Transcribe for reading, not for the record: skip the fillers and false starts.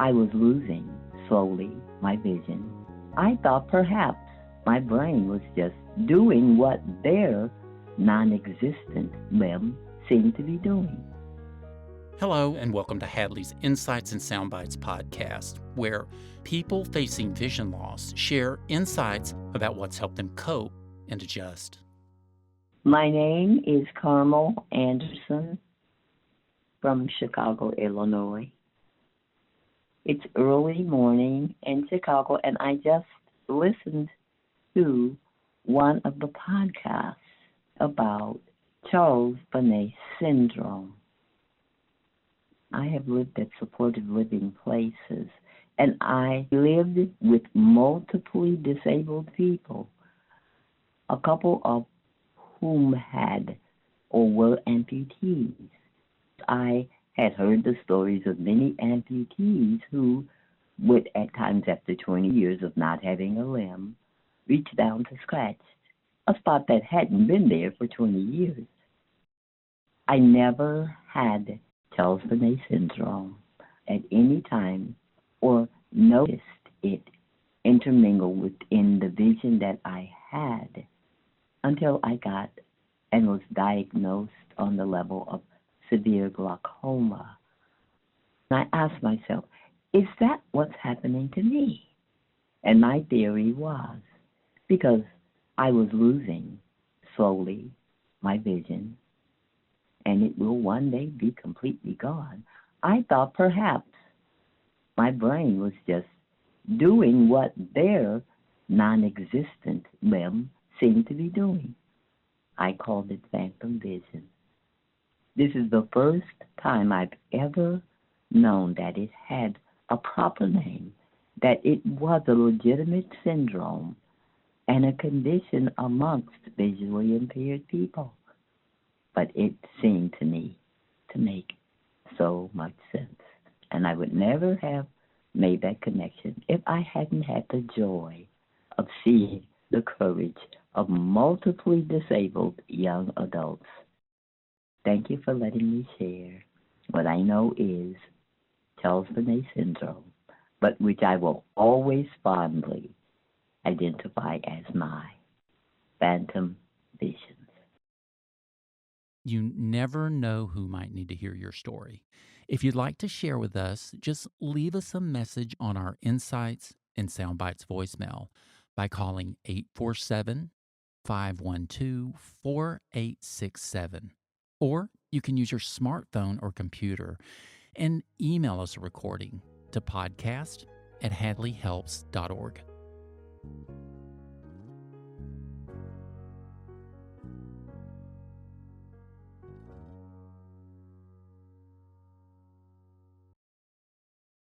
I was losing, slowly, my vision. I thought perhaps my brain was just doing what their non-existent limb seemed to be doing. Hello, and welcome to Hadley's Insights and Soundbites podcast, where people facing vision loss share insights about what's helped them cope and adjust. My name is Carmel Anderson from Chicago, Illinois. It's early morning in Chicago, and I just listened to one of the podcasts about Charles Bonnet syndrome. I have lived at supported living places, and I lived with multiply disabled people, a couple of whom had or were amputees. I had heard the stories of many amputees who would, at times after 20 years of not having a limb, reach down to scratch a spot that hadn't been there for 20 years. I never had Charles Bonnet syndrome at any time or noticed it intermingle within the vision that I had until I got and was diagnosed on the level of severe glaucoma. And I asked myself, is that what's happening to me? And my theory was because I was losing slowly my vision, and it will one day be completely gone. I thought perhaps my brain was just doing what their non-existent limb seemed to be doing. I called it phantom vision. This is the first time I've ever known that it had a proper name, that it was a legitimate syndrome and a condition amongst visually impaired people. But it seemed to me to make so much sense. And I would never have made that connection if I hadn't had the joy of seeing the courage of multiply disabled young adults. Thank you for letting me share what I know is Charles Bonnet syndrome, but which I will always fondly identify as my phantom visions. You never know who might need to hear your story. If you'd like to share with us, just leave us a message on our Insights and Soundbites voicemail by calling 847-512-4867. Or you can use your smartphone or computer and email us a recording to podcast@hadleyhelps.org.